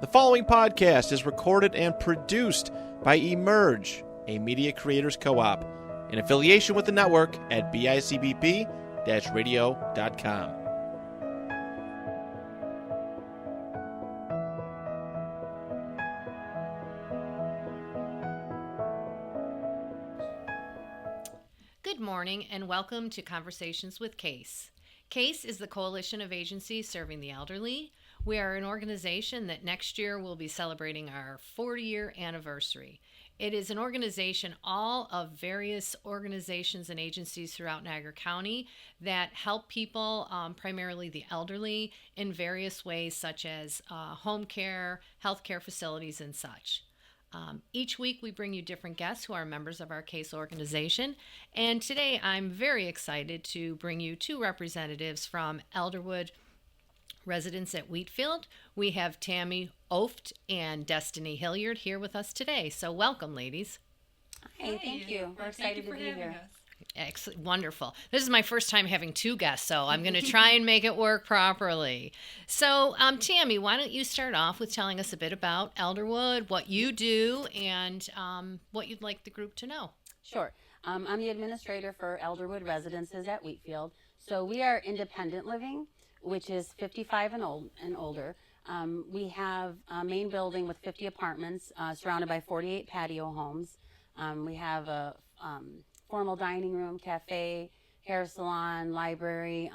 The following podcast is recorded and produced by Emerge, a media creators co-op, in affiliation with the network at bicbp-radio.com. Good morning and welcome to Conversations with CASE. CASE is the coalition of agencies serving the elderly. We are an organization that next year will be celebrating our 40-year anniversary. It is an organization, all of various organizations and agencies throughout Niagara County that help people, primarily the elderly, in various ways such as home care, healthcare facilities, and such. Each week we bring you different guests who are members of our CASE organization, and today I'm very excited to bring you two representatives from Elderwood residents at Wheatfield. We have Tammy, Ooft, and Destinie Hilliard here with us today. So welcome, ladies. Hi, thank you. We're excited to be here. Wonderful. This is my first time having two guests, so I'm going to try and make it work properly. So, Tammy, why don't you start off with telling us a bit about Elderwood, what you do, and what you'd like the group to know. Sure. I'm the administrator for Elderwood residences at Wheatfield. So we are independent living, which is 55 and older. We have a main building with 50 apartments surrounded by 48 patio homes. We have a formal dining room, cafe, hair salon, library.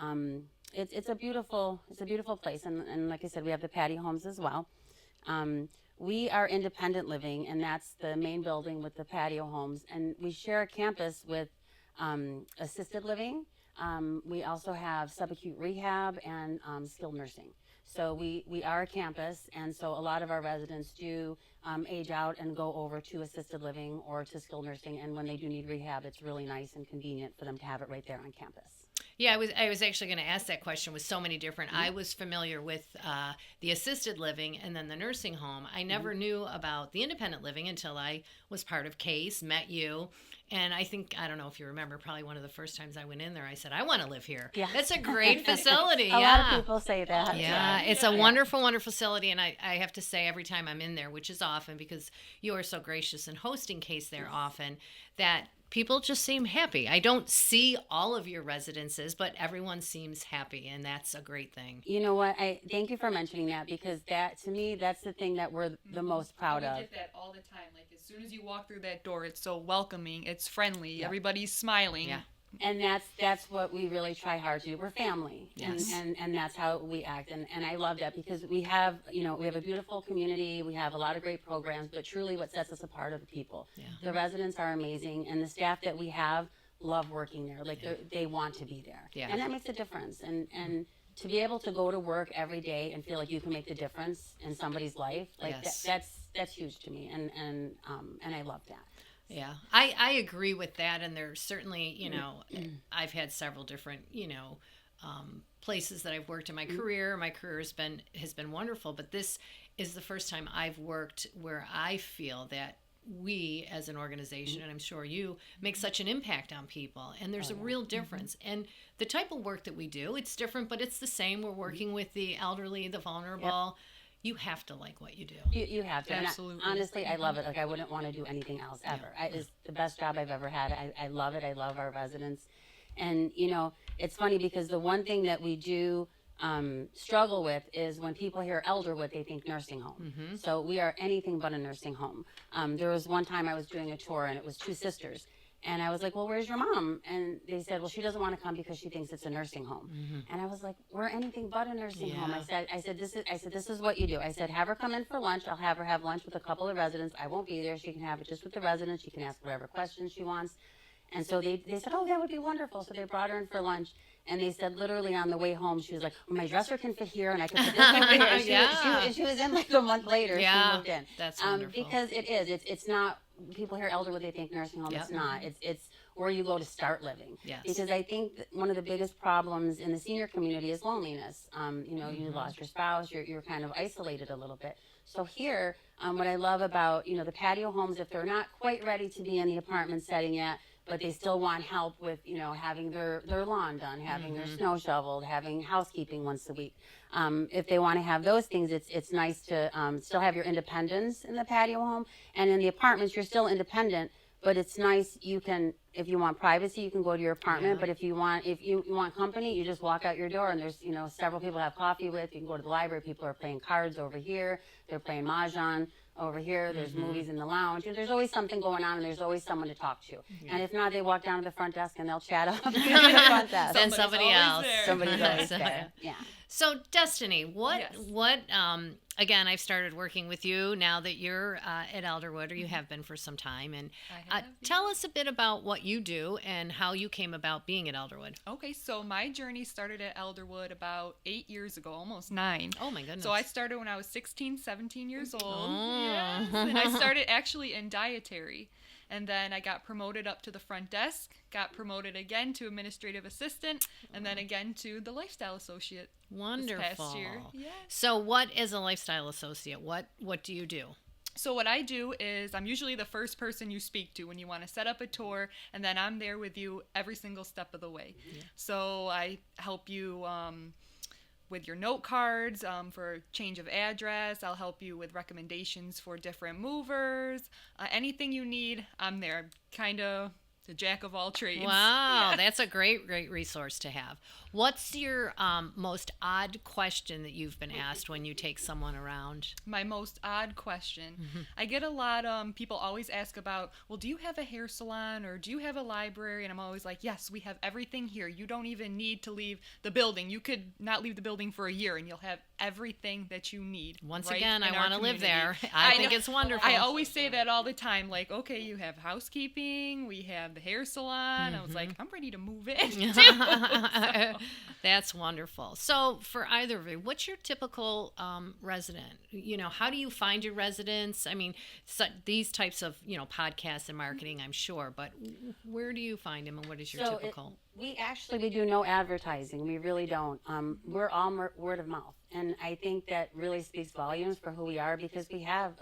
It's a beautiful place, and like I said, we have the patio homes as well. We are independent living, and that's the main building with the patio homes, and we share a campus with assisted living. We also have subacute rehab and skilled nursing. So we are a campus, and so a lot of our residents do age out and go over to assisted living or to skilled nursing, and when they do need rehab, it's really nice and convenient for them to have it right there on campus. Yeah, I was actually going to ask that question with so many different. I was familiar with the assisted living and then the nursing home. I never knew about the independent living until I was part of CASE, met you. And I don't know if you remember, probably one of the first times I went in there, I said, I want to live here. Yeah. That's a great facility. A lot of people say that. Yeah, it's a wonderful, wonderful facility. And I have to say every time I'm in there, which is often because you are so gracious in hosting CASE there often, that people just seem happy. I don't see all of your residences, but everyone seems happy, and that's a great thing. You know what? I thank you for mentioning that, because that, to me, that's the thing that we're the most proud of. We get that all the time. Like, as soon as you walk through that door, it's so welcoming. It's friendly. Yep. Everybody's smiling. Yeah. And that's what we really try hard to do. We're family, yes. and that's how we act. And I love that, because we have a beautiful community. We have a lot of great programs, but truly what sets us apart are the people. Yeah. The residents are amazing, and the staff that we have love working there. Like, they want to be there. Yeah. And that makes a difference. And to be able to go to work every day and feel like you can make the difference in somebody's life, like yes. that's huge to me. And I love that. Yeah, I agree with that, and there's certainly, I've had several different, places that I've worked in my career. My career has been wonderful, but this is the first time I've worked where I feel that we as an organization, and I'm sure you, make such an impact on people, and there's a real difference. And the type of work that we do, it's different, but it's the same. We're working with the elderly, the vulnerable. Yep. You have to like what you do. You have to. Absolutely. Honestly, I love it. Like, I wouldn't want to do anything else ever. It's the best job I've ever had. I love it. I love our residents. And, it's funny, because the one thing that we do struggle with is when people hear Elderwood, they think nursing home. Mm-hmm. So we are anything but a nursing home. There was one time I was doing a tour, and it was two sisters. And I was like, well, where's your mom? And they said, well, she doesn't want to come because she thinks it's a nursing home. Mm-hmm. And I was like, we're anything but a nursing home. I said, this is what you do. I said, have her come in for lunch. I'll have her have lunch with a couple of residents. I won't be there. She can have it just with the residents. She can ask whatever questions she wants. And so they said, oh, that would be wonderful. So they brought her in for lunch. And they said, literally on the way home, she was like, well, my dresser can fit here, and I can put this over here. And she was in like a month later. Yeah, she moved in. That's wonderful. Because it is. It's not, people hear Elderwood, they think nursing home. Yep. It's not. It's where you go to start living. Yes. Because I think that one of the biggest problems in the senior community is loneliness. You lost your spouse, you're kind of isolated a little bit. So here, what I love about, the patio homes, if they're not quite ready to be in the apartment setting yet, but they still want help with, having their lawn done, having their snow shoveled, having housekeeping once a week. If they want to have those things, it's nice to still have your independence in the patio home. And in the apartments, you're still independent, but it's nice, you can, if you want privacy, you can go to your apartment. But if you want company, you just walk out your door and there's, several people to have coffee with. You can go to the library. People are playing cards over here. They're playing mahjong over here. There's movies in the lounge. And there's always something going on, and there's always someone to talk to. And if not, they walk down to the front desk and they'll chat up at the front desk. Send somebody else. Somebody's always there. Yeah. So, Destinie, what again, I've started working with you now that you're at Elderwood, or you have been for some time, and tell us a bit about what you do and how you came about being at Elderwood. Okay, so my journey started at Elderwood about 8 years ago, almost 9. Oh my goodness. So I started when I was 16, 17 years old. Oh. Yes, and I started actually in dietary. And then I got promoted up to the front desk, got promoted again to administrative assistant, and then again to the lifestyle associate. Wonderful. This past year. Yes. So what is a lifestyle associate? What do you do? So what I do is I'm usually the first person you speak to when you want to set up a tour, and then I'm there with you every single step of the way. Yeah. So I help you with your note cards for change of address. I'll help you with recommendations for different movers. Anything you need, I'm there. Kind of the jack of all trades. Wow, that's a great resource to have. What's your most odd question that you've been asked when you take someone around? My most odd question. I get a lot, people always ask about, well, do you have a hair salon or do you have a library? And I'm always like, yes, we have everything here. You don't even need to leave the building. You could not leave the building for a year and you'll have everything that you need. Once right again, in I our want to live community. there. I think it's wonderful. I always say that all the time. Like, okay, you have housekeeping, we have the hair salon. I was like, I'm ready to move in. So. That's wonderful. So for either of you, what's your typical resident? How do you find your residents? I mean, these types of, podcasts and marketing, I'm sure, but where do you find them and what is your typical? We do no advertising. We really don't. We're all word of mouth. And I think that really speaks volumes for who we are, because we have,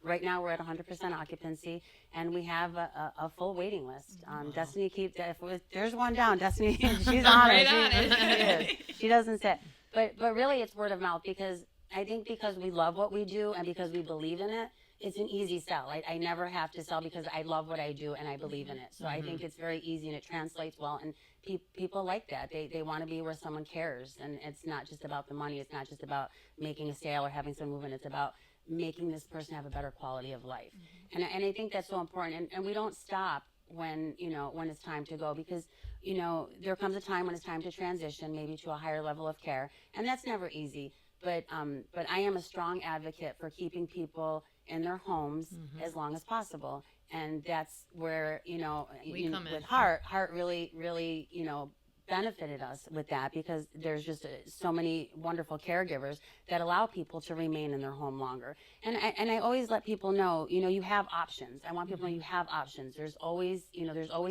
right now we're at 100% occupancy, and we have a full waiting list. Destinie if there's one down, Destinie, she's on it. She doesn't sit. But really it's word of mouth, because I think because we love what we do and because we believe in it, it's an easy sell. I never have to sell because I love what I do and I believe in it. So I think it's very easy and it translates well. And people like that. They want to be where someone cares. And it's not just about the money. It's not just about making a sale or having someone move in. It's about making this person have a better quality of life. And I think that's so important. And we don't stop when it's time to go, because there comes a time when it's time to transition maybe to a higher level of care. And that's never easy. But I am a strong advocate for keeping people in their homes as long as possible. And that's where, with Heart really, really, benefited us with that, because there's just so many wonderful caregivers that allow people to remain in their home longer. And I always let people know, you have options. I want people to know you have options. There's always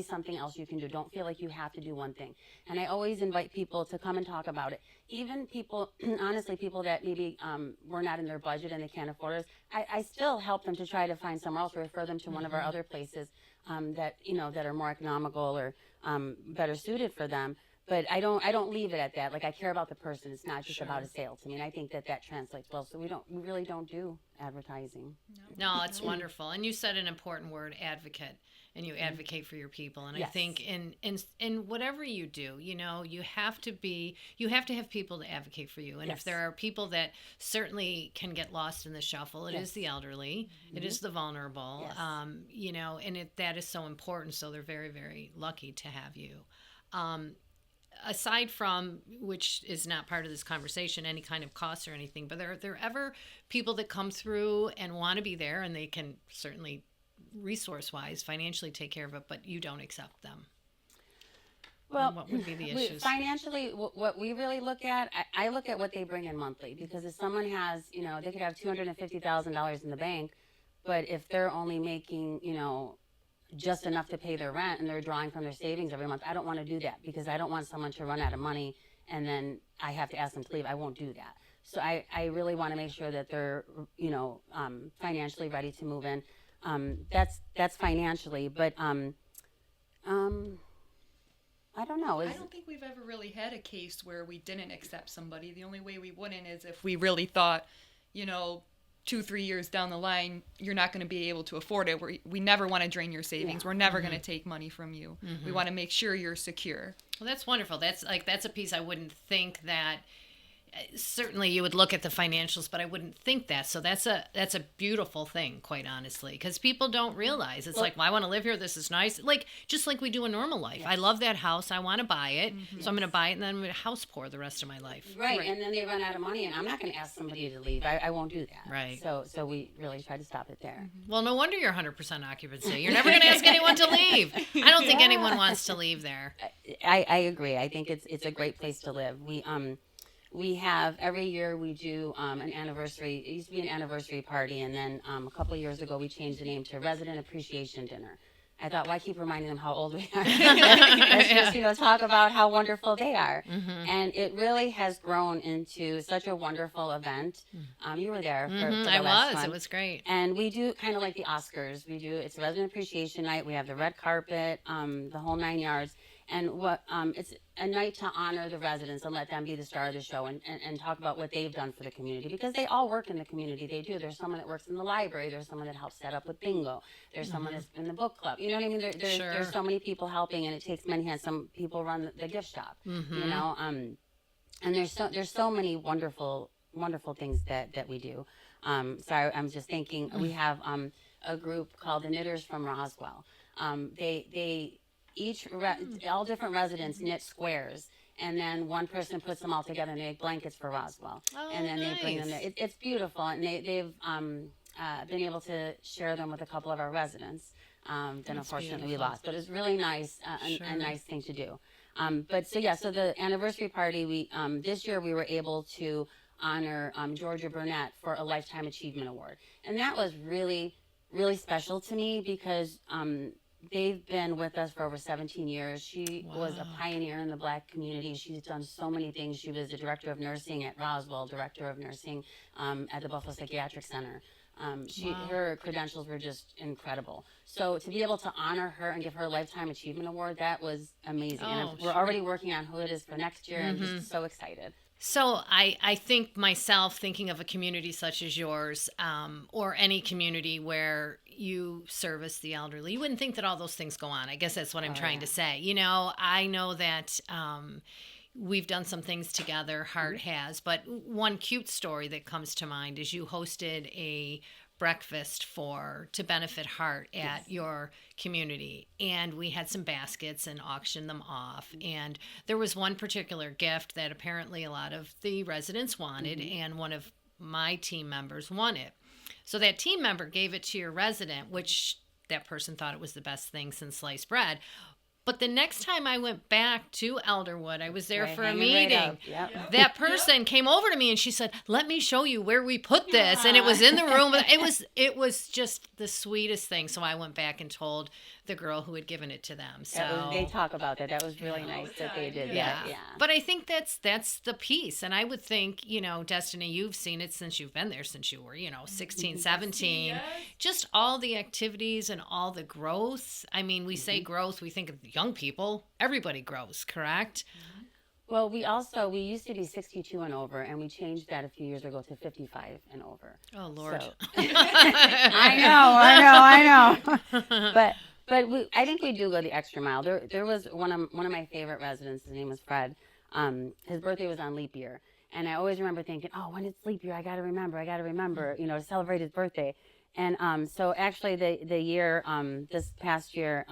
something else you can do. Don't feel like you have to do one thing. And I always invite people to come and talk about it. Even people, honestly, people that maybe were not in their budget and they can't afford us, I still help them to try to find somewhere else, or refer them to one of our other places that are more economical or better suited for them. But I don't leave it at that. Like, I care about the person. It's not just about a sale to me. And I think that translates well. So we really don't do advertising. No, it's wonderful. And you said an important word, advocate. And you advocate for your people. And I think in whatever you do, you have to have people to advocate for you. And if there are people that certainly can get lost in the shuffle, it is the elderly, it is the vulnerable, and that is so important. So they're very, very lucky to have you. Aside from, which is not part of this conversation, any kind of costs or anything, but are there ever people that come through and want to be there, and they can certainly resource-wise, financially take care of it, but you don't accept them? Well, what would be the issues? Financially, what we really look at, I look at what they bring in monthly, because if someone has, they could have $250,000 in the bank, but if they're only making, just enough to pay their rent and they're drawing from their savings every month, I don't want to do that, because I don't want someone to run out of money and then I have to ask them to leave. I won't do that. So I really want to make sure that they're, financially ready to move in. That's financially, but I don't know. I don't think we've ever really had a case where we didn't accept somebody. The only way we wouldn't is if we really thought, 2-3 years down the line, you're not going to be able to afford it. We never want to drain your savings. Yeah. We're never going to take money from you. We want to make sure you're secure. Well, that's wonderful. That's a piece I wouldn't think that. Certainly you would look at the financials, but I wouldn't think that. So that's a beautiful thing, quite honestly, because people don't realize it's like, well, I want to live here. This is nice. Like, just like we do in normal life. Yes. I love that house. I want to buy it. So I'm going to buy it and then I'm going to house pour the rest of my life. Right. And then they run out of money and I'm not going to ask somebody to leave. I won't do that. Right. So we really try to stop it there. Well, no wonder you're 100% occupancy. You're never going to ask anyone to leave. I don't think anyone wants to leave there. I agree. I think it's a great place to live. We have, every year we do an anniversary. It used to be an anniversary party, and then a couple of years ago we changed the name to Resident Appreciation Dinner. I thought, why keep reminding them how old we are? Let's just, talk about how wonderful they are. And it really has grown into such a wonderful event. You were there for the last one. It was great. And we do kind of like the Oscars. It's Resident Appreciation Night. We have the red carpet, the whole 9 yards. And it's a night to honor the residents and let them be the star of the show and talk about what they've done for the community, because they all work in the community. They do. There's someone that works in the library. There's someone that helps set up with bingo. There's someone that's in the book club. You know what I mean? There's so many people helping, and it takes many hands. Some people run the gift shop. And there's so many wonderful things that we do. Sorry, I'm just thinking. We have a group called the Knitters from Roswell. They all different residents knit squares, and then one person puts them all together and they make blankets for Roswell. And then they bring them there. It's beautiful, and they've been able to share them with a couple of our residents. Then unfortunately we lost, but it's really nice, a nice thing to do. So the anniversary party, we this year we were able to honor Georgia Burnett for a Lifetime Achievement Award, and that was really, really special to me because they've been with us for over 17 years. She was a pioneer in the Black community. She's done so many things. She was the director of nursing at Roswell, director of nursing at the Buffalo Psychiatric Center. Her credentials were just incredible. So to be able to honor her and give her a Lifetime Achievement Award, that was amazing. And we're already working on who it is for next year, and just so excited. So I think myself, thinking of a community such as yours, or any community where you service the elderly, you wouldn't think that all those things go on. I guess that's what I'm trying to say. I know that we've done some things together, Heart has, but one cute story that comes to mind is you hosted a breakfast to benefit Heart at your community, and we had some baskets and auctioned them off, and there was one particular gift that apparently a lot of the residents wanted, and one of my team members won it. So that team member gave it to your resident, which that person thought it was the best thing since sliced bread. But the next time I went back to Elderwood, I was there for a meeting. That person came over to me and she said, "Let me show you where we put this." And it was in the room. It was just the sweetest thing. So I went back and told the girl who had given it to them. So they talk about that. That was really nice that they did that. Yeah. But I think that's the piece. And I would think, Destinie, you've seen it since you've been there, since you were, 16, 17. Yes. Just all the activities and all the growth. I mean, we say growth, we think of young people. Everybody grows, correct? Well, we used to be 62 and over, and we changed that a few years ago to 55 and over. Oh, Lord. So, I know. But I think we do go the extra mile. There was one of my favorite residents. His name was Fred. His birthday was on leap year, and I always remember thinking, "Oh, when it's leap year, I got to remember, to celebrate his birthday." And so actually, the year this past year,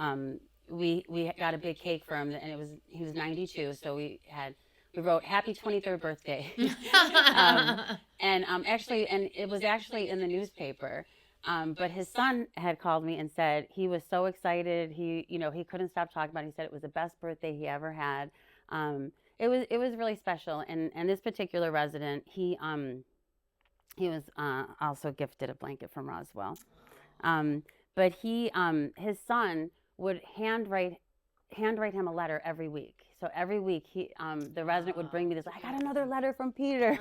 we got a big cake for him, and he was 92, so we wrote "Happy 23rd birthday," and it was actually in the newspaper. But his son had called me and said he was so excited. He couldn't stop talking about it. He said it was the best birthday he ever had. It was really special. And this particular resident, he was also gifted a blanket from Roswell. But his son would handwrite him a letter every week. So every week, the resident would bring me this. I got another letter from Peter,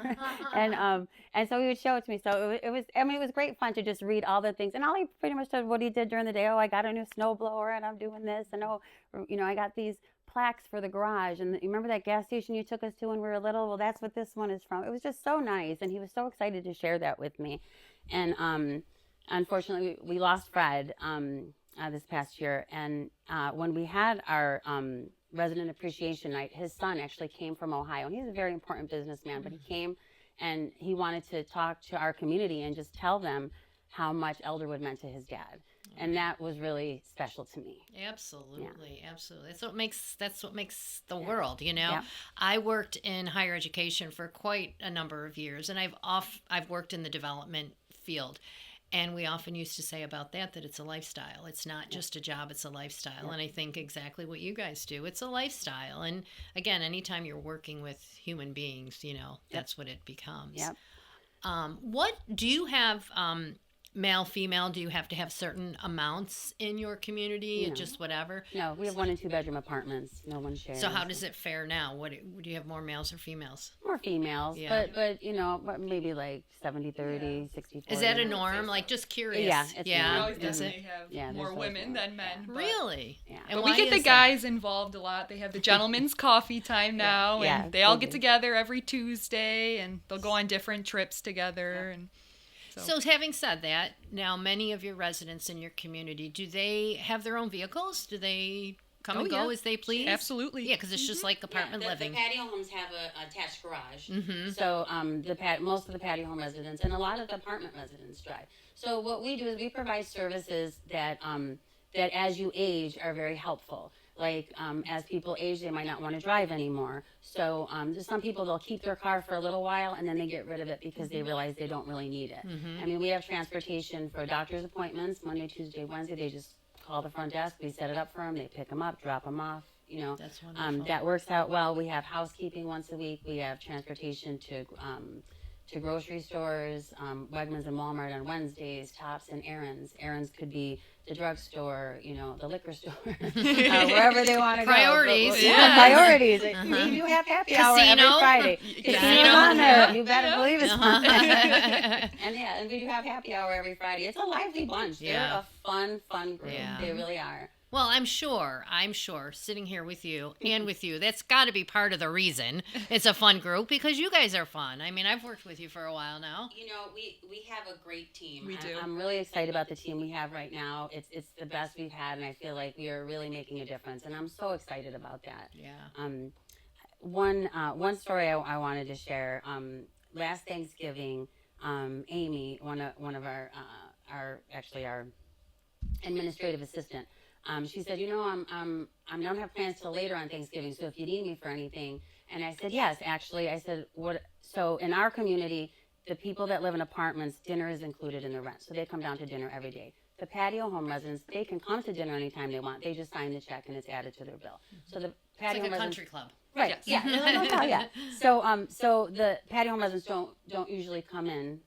and so he would show it to me. So it was. I mean, it was great fun to just read all the things. And all he pretty much said what he did during the day. Oh, I got a new snowblower, and I'm doing this, and I got these plaques for the garage. And you remember that gas station you took us to when we were little? Well, that's what this one is from. It was just so nice, and he was so excited to share that with me. And unfortunately, we lost Fred this past year. And when we had our resident appreciation night, his son actually came from Ohio, and he's a very important businessman. But he came and he wanted to talk to our community and just tell them how much Elderwood meant to his dad. And that was really special to me. Absolutely, absolutely. That's what makes the world, you know. Yeah. I worked in higher education for quite a number of years, and I've worked in the development field. And we often used to say about that it's a lifestyle. It's not just a job, it's a lifestyle. And I think exactly what you guys do. It's a lifestyle. And again, anytime you're working with human beings, that's what it becomes. Yep. What do you have, male, female? Do you have to have certain amounts in your community? No. Just whatever? No, we have 1 and 2 bedroom apartments. No one shares. So how does it fare now? What do you have, more males or females? More females, Yeah. but maybe like 70-30, 60-40. Is that a norm? Like, just curious. Yeah, it's We yeah. always Does definitely it? have Yeah, more there's always women more. than men. But, Really? Yeah. And but why we get the is that? guys involved a lot. They have the gentlemen's coffee time now, Yeah, and they all they get do. together every Tuesday, and they'll go on different trips together. And So having said that, now many of your residents in your community, do they have their own vehicles? Do they come and go yeah. as they please? Absolutely. Yeah, because it's just like apartment living. The patio homes have a attached garage. Mhm. So most of the patio home residents and a lot of the apartment residents drive. So what we do is we provide services that as you age are very helpful. Like as people age, they might not want to drive anymore. So there's some people, they'll keep their car for a little while and then they get rid of it because they realize they don't really need it. I mean, we have transportation for doctor's appointments, Monday, Tuesday, Wednesday. They just call the front desk. We set it up for them. They pick them up, drop them off. That's wonderful. That works out well. We have housekeeping once a week. We have transportation to grocery stores, Wegmans and Walmart on Wednesdays, Tops and errands. Errands could be the drugstore, the liquor store, wherever they want to go. Priorities, But, yes. Priorities. We do have happy hour every Casino. Friday. Casino. Casino's on there. You better Yeah. believe it's on there. And we do have happy hour every Friday. It's a lively bunch. Yeah. They're a fun group. Yeah. They really are. Well, I'm sure, sitting here with you and with you, that's got to be part of the reason it's a fun group, because you guys are fun. I mean, I've worked with you for a while now. We have a great team. We do. I'm really excited about the team we have right now. It's the best we've had, and I feel like we are really making a difference, and I'm so excited about that. Yeah. One story I wanted to share. Last Thanksgiving, Amy, one of our administrative assistant, she said, I don't have plans till later on Thanksgiving, so if you need me for anything. And I said, yes, actually. I said, what? So in our community, the people that live in apartments, dinner is included in the rent, so they come down to dinner every day. The patio home residents, they can come to dinner anytime they want. They just sign the check and it's added to their bill. So the It's patio like a home country residents, club. right? Yes. Yeah, yeah. So the patio home residents don't usually come in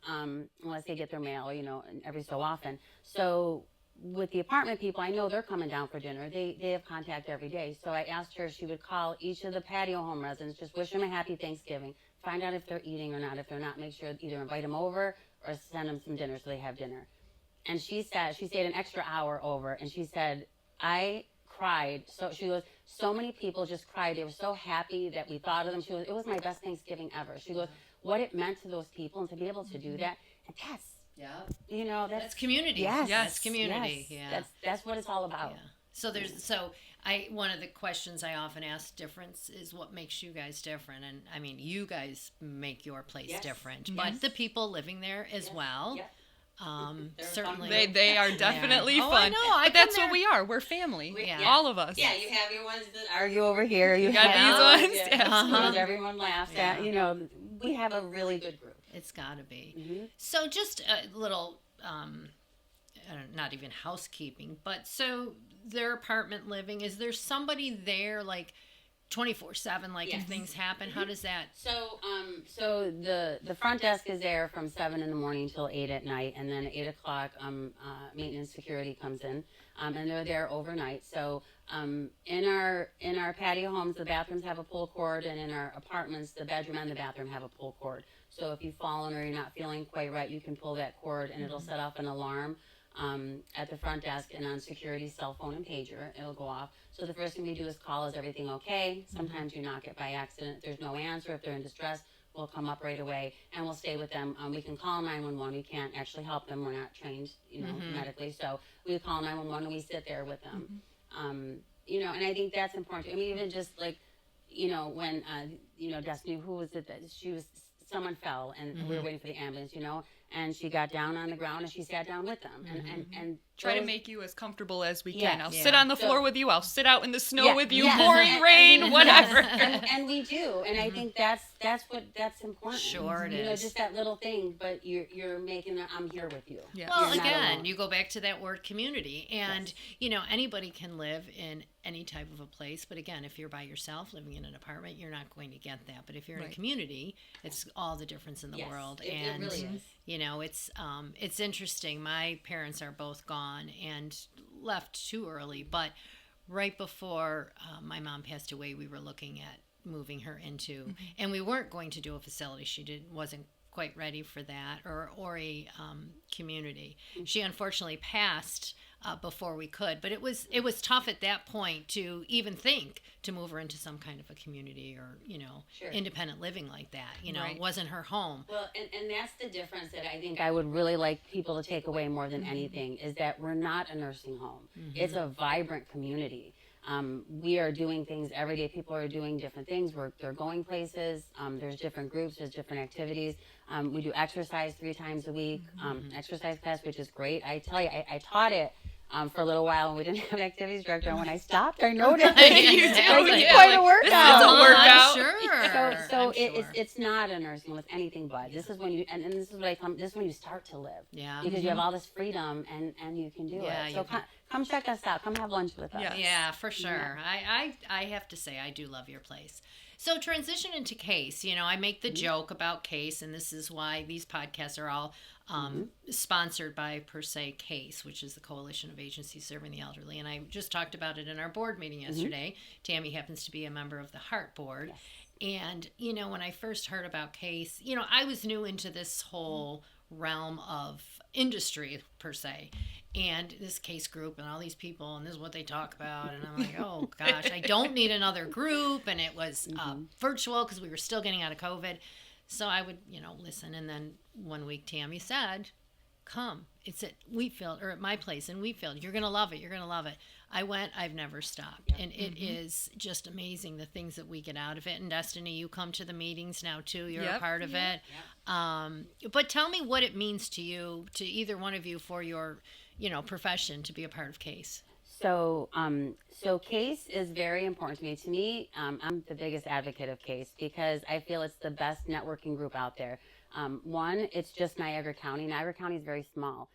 unless they get their mail, and every so often. So with the apartment people, I know they're coming down for dinner. They have contact every day. So I asked her if she would call each of the patio home residents, just wish them a happy Thanksgiving, find out if they're eating or not. If they're not, make sure either invite them over or send them some dinner so they have dinner. And she stayed an extra hour over, and she said, I cried. So she goes, so many people just cried. They were so happy that we thought of them. She goes, it was my best Thanksgiving ever. She goes, what it meant to those people and to be able to do that. And Yeah. that's community. Yes. That's community. Yes. Yeah. That's what it's all about. Yeah. So one of the questions I often ask difference is what makes you guys different. And I mean, you guys make your place Yes. different, but the people living there as well. Yep. They're Certainly. fun. They are definitely Oh, fun. I know. But that's what we are. We're family. Yeah. All of us. Yeah, you have your ones that argue over here. You got have these ones, Yeah. Uh-huh. Ones everyone laughs at. We have a really good group. It's got to be. Mm-hmm. So just a little, not even housekeeping, but so their apartment living, is there somebody there, like 24/7, like if Yes. things happen? How does that? So, the front desk is there from 7 in the morning till 8 at night, and then at 8 o'clock, maintenance security comes in, and they're there overnight. So, in our patio homes, the bathrooms have a pull cord, and in our apartments, the bedroom and the bathroom have a pull cord. So if you've fallen or you're not feeling quite right, you can pull that cord, and it'll set off an alarm at the front desk and on security's cell phone and pager. It'll go off. So the first thing we do is call, is everything okay? Sometimes you knock it by accident. If there's no answer, if they're in distress, we'll come up right away and we'll stay with them. We can call 911. We can't actually help them. We're not trained, medically. So we call 911 and we sit there with them. And I think that's important. I mean, even just like, when, Destinie, who was it that someone fell and we were waiting for the ambulance, and she got down on the ground and she sat down with them and try to make you as comfortable as we Yeah. can. I'll Yeah. sit on the floor with you. I'll sit out in the snow Yeah. with you, Yes. pouring rain, whatever. and we do, and I think that's important. Sure it is. Just that little thing, but you're making I'm here with you. Yeah. Well, You're not again, alone. you go back to that word community, and anybody can live in any type of a place. But again, if you're by yourself living in an apartment, you're not going to get that. But if you're in a Right. community, it's all the difference in the Yes, world. it And really is. it's interesting. My parents are both gone and left too early, but right before my mom passed away, we were looking at moving her into, and we weren't going to do a facility. She wasn't quite ready for that, or a community. She unfortunately passed before we could, but it was tough at that point to even think to move her into some kind of a community or Sure. independent living like that. Right. It wasn't her home. Well, and that's the difference that I think I would really like people to take away more than anything, is that we're not a nursing home. It's a vibrant community. We are doing things every day. People are doing different things. They're going places. There's different groups. There's different activities. We do exercise 3 times a week, exercise class, which is great. I tell you, I taught it for a little while when we didn't have an activities director. And when I stopped, I noticed You it's do, quite a workout. This is a workout. Sure. So I'm sure. it's not a nursing home. It's anything but. This is when you and this is what I come. This is when you start to live. Yeah. Because you have all this freedom and you can do Yeah, it. So you come check us out. Come have lunch with us. Yeah. Yeah, for sure. I have to say, I do love your place. So transition into Case. I make the joke about Case, and this is why these podcasts are all sponsored by, per se, Case, which is the Coalition of Agencies Serving the Elderly. And I just talked about it in our board meeting yesterday. Tammy happens to be a member of the Heart Board. Yes. And, when I first heard about Case, I was new into this whole realm of industry, per se. And this Case group and all these people, and this is what they talk about. And I'm like, oh, gosh, I don't need another group. And it was virtual because we were still getting out of COVID. So I would, listen. And then one week Tammy said, come. It's at Wheatfield, or at my place in Wheatfield. You're going to love it. You're going to love it. I went. I've never stopped. And it is just amazing, the things that we get out of it. And Destinie, you come to the meetings now, too. You're a part of it. But tell me what it means to you, to either one of you, for your profession, to be a part of Case. So Case is very important to me. To me, I'm the biggest advocate of Case because I feel it's the best networking group out there. One, it's just Niagara County. Niagara County is very small.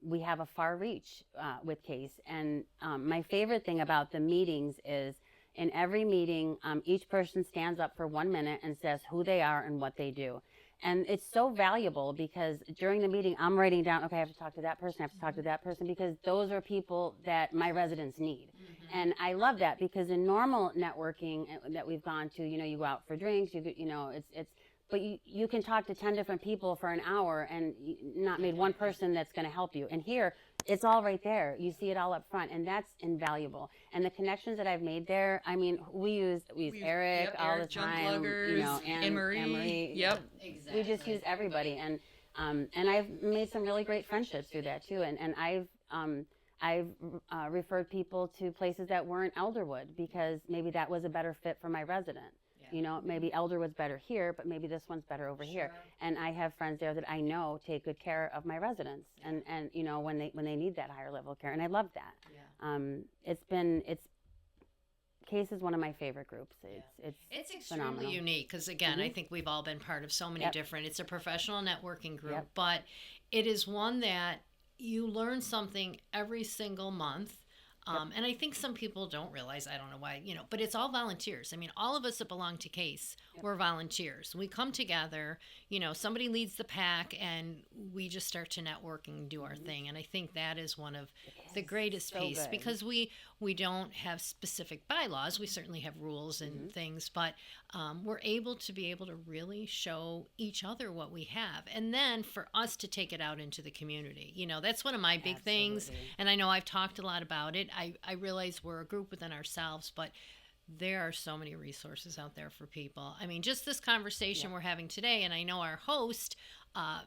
We have a far reach with Case. And my favorite thing about the meetings is in every meeting, each person stands up for 1 minute and says who they are and what they do. And it's so valuable because during the meeting, I'm writing down, okay, I have to talk to that person, I have to talk to that person, because those are people that my residents need. And I love that because in normal networking that we've gone to, you go out for drinks, but you can talk to 10 different people for an hour and not meet one person that's going to help you. And here, it's all right there. You see it all up front, and that's invaluable. And the connections that I've made there, I mean, we use Eric all Eric, the John time, Gluggers, Anne-Marie. Yep. We just use everybody, and I've made some really great friendships through that too. And I've referred people to places that weren't Elderwood because maybe that was a better fit for my resident. Maybe Elderwood's better here, but maybe this one's better over here. And I have friends there that I know take good care of my residents, and when they need that higher level of care, and I love that. Case is one of my favorite groups. It's extremely phenomenal. unique because, again, I think we've all been part of so many different. It's a professional networking group, Yep. but it is one that you learn something every single month. And I think some people don't realize, I don't know why, but it's all volunteers. I mean, all of us that belong to CASE, we're volunteers. We come together, somebody leads the pack, and we just start to network and do our thing. And I think that is one of the greatest piece, because we don't have specific bylaws. We certainly have rules and things, but we're able to really show each other what we have. And then for us to take it out into the community, that's one of my big things. And I know I've talked a lot about it. I realize we're a group within ourselves, but there are so many resources out there for people. I mean, just this conversation we're having today, and I know our host,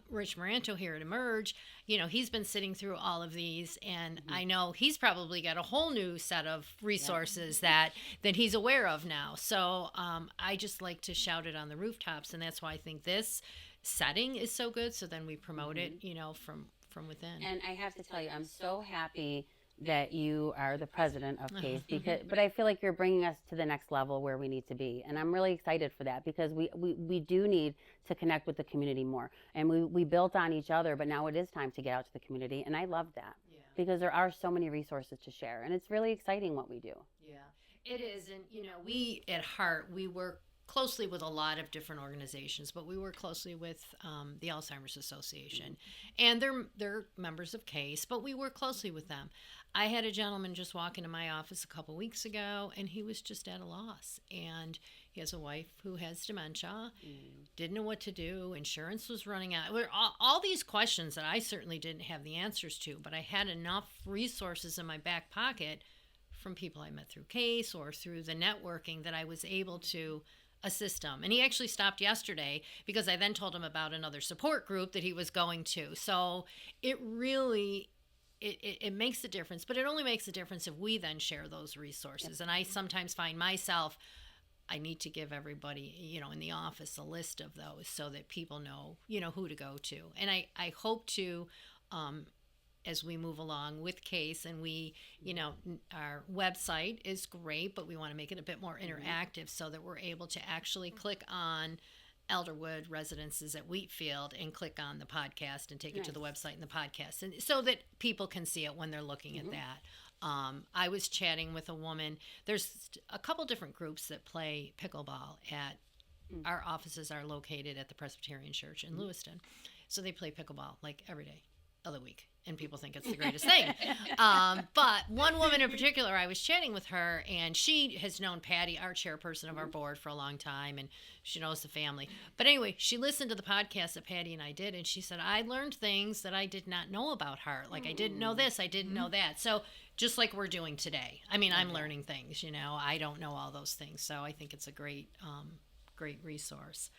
Rich Moranto here at Emerge, he's been sitting through all of these, and I know he's probably got a whole new set of resources that he's aware of now. So I just like to shout it on the rooftops, and that's why I think this setting is so good. So then we promote it, from within. And I have to tell you, I'm so happy that you are the president of CASE, but I feel like you're bringing us to the next level where we need to be. And I'm really excited for that, because we do need to connect with the community more. And we built on each other, but now it is time to get out to the community. And I love that, because there are so many resources to share. And it's really exciting what we do. Yeah, it is. And, we at heart, we work closely with a lot of different organizations, but we work closely with the Alzheimer's Association, and they're members of CASE, but we work closely with them. I had a gentleman just walk into my office a couple weeks ago, and he was just at a loss, and he has a wife who has dementia, didn't know what to do, insurance was running out. All these questions that I certainly didn't have the answers to, but I had enough resources in my back pocket from people I met through CASE or through the networking that I was able to assist him. And he actually stopped yesterday, because I then told him about another support group that he was going to. So it really, it makes a difference, but it only makes a difference if we then share those resources. And I sometimes find myself, I need to give everybody, in the office a list of those so that people know, who to go to. And I hope to, as we move along with CASE, and we, our website is great, but we want to make it a bit more interactive so that we're able to actually click on Elderwood Residences at Wheatfield and click on the podcast and take it to the website and the podcast, and so that people can see it when they're looking at that. I was chatting with a woman. There's a couple different groups that play pickleball at our offices are located at the Presbyterian Church in Lewiston. So they play pickleball like every day of the week, and people think it's the greatest thing. But one woman in particular, I was chatting with her, and she has known Patty, our chairperson of our board, for a long time, and she knows the family. But anyway, she listened to the podcast that Patty and I did, and she said, I learned things that I did not know about Heart. Like, I didn't know this, I didn't know that. So just like we're doing today. I mean, I'm learning things, I don't know all those things. So I think it's a great resource.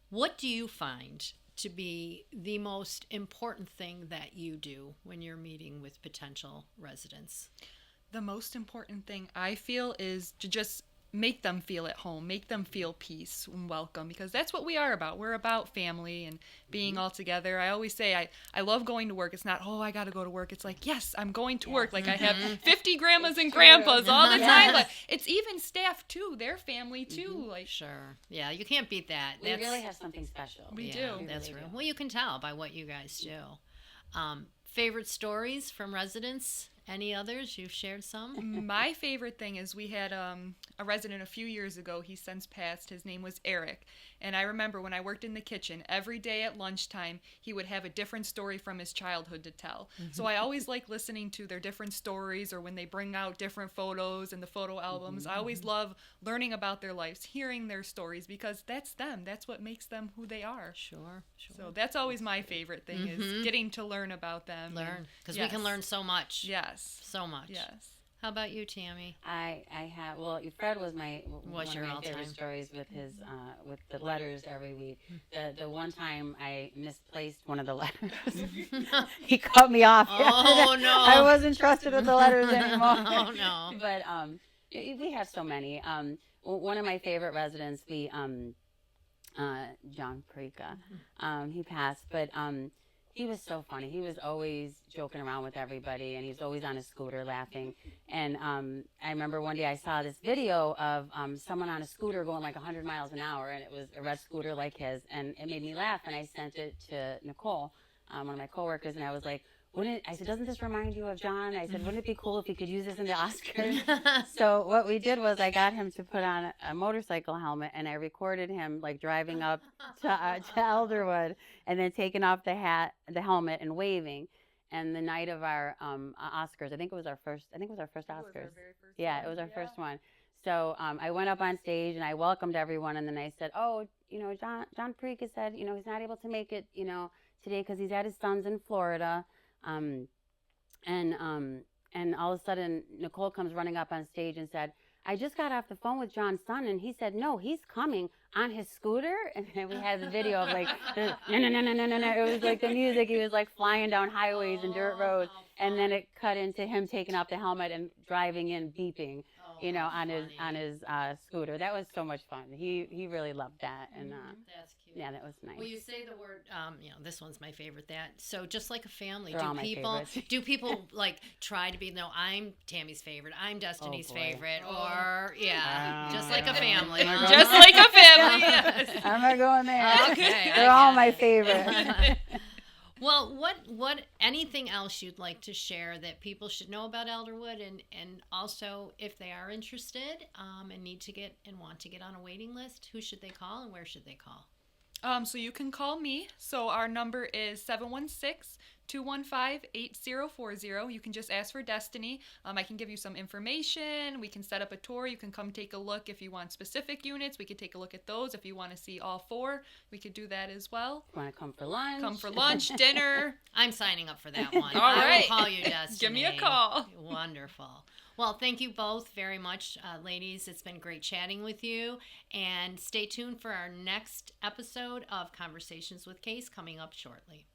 What do you find to be the most important thing that you do when you're meeting with potential residents? The most important thing I feel is to just make them feel at home, make them feel peace and welcome, because that's what we are about. We're about family and being all together. I always say I love going to work. It's not, I got to go to work. It's like, yes, I'm going to work. Like I have 50 grandmas and grandpas all the time. Like, it's even staff too, their family too. Like, sure. Yeah, you can't beat that. We really have something special. We do. That's really real. do. Well, you can tell by what you guys do. Favorite stories from residents? Any others? You've shared some? My favorite thing is we had a resident a few years ago. He's since passed. His name was Eric. And I remember when I worked in the kitchen, every day at lunchtime, he would have a different story from his childhood to tell. So I always like listening to their different stories, or when they bring out different photos and the photo albums. I always love learning about their lives, hearing their stories, because that's them. That's what makes them who they are. Sure. So that's always my favorite thing, is getting to learn about them. Because we can learn so much. Yes. So much. Yes. How about you, Tammy? I have, Fred was one your of my all-time favorite stories with his with the letters every week. The one time I misplaced one of the letters, he cut me off. Oh no! I wasn't trusted with the letters anymore. Oh no! But we have so many. One of my favorite residents, John Parika, he passed, but he was so funny. He was always joking around with everybody, and he was always on his scooter laughing. And I remember one day I saw this video of someone on a scooter going like 100 miles an hour, and it was a red scooter like his, and it made me laugh, and I sent it to Nicole, one of my coworkers, and I was like, I said, doesn't this remind you of John? I said, wouldn't it be cool if we could use this in the Oscars? So what we did was I got him to put on a motorcycle helmet, and I recorded him like driving up to Elderwood, and then taking off the helmet, and waving. And the night of our Oscars, I think it was our first Oscars. It was our very first Yeah, one. it was our first one. So I went up on stage and I welcomed everyone, and then I said, "Oh, John Preek has said, he's not able to make it, today because he's at his son's in Florida." And all of a sudden, Nicole comes running up on stage and said, "I just got off the phone with John's son, and he said, no, he's coming on his scooter." And then we had the video of like, no. It was like the music. He was like flying down highways and dirt roads. And then it cut into him taking off the helmet and driving in, beeping, on his scooter. That was so much fun. He really loved that. And That's cute. yeah, that was nice. Well, you say the word, this one's my favorite. So just like a family, They're all my favorites. do people like try to be? No, I'm Tammy's favorite. I'm Destinie's boy. favorite, or just like a family. Just like a family. Yes. I'm not going there. Okay, They're all my favorite. Well, what anything else you'd like to share that people should know about Elderwood, and also if they are interested and need to get and want to get on a waiting list, who should they call and where should they call? So you can call me. So our number is 716-215-8040. You can just ask for Destinie. I can give you some information. We can set up a tour. You can come take a look if you want specific units. We could take a look at those. If you want to see all 4, we could do that as well. Want to come for lunch? Come for lunch, dinner. I'm signing up for that one. All I right. will call you, Destinie. Give me a call. Wonderful. Well, thank you both very much, ladies. It's been great chatting with you. And stay tuned for our next episode of Conversations with Case coming up shortly.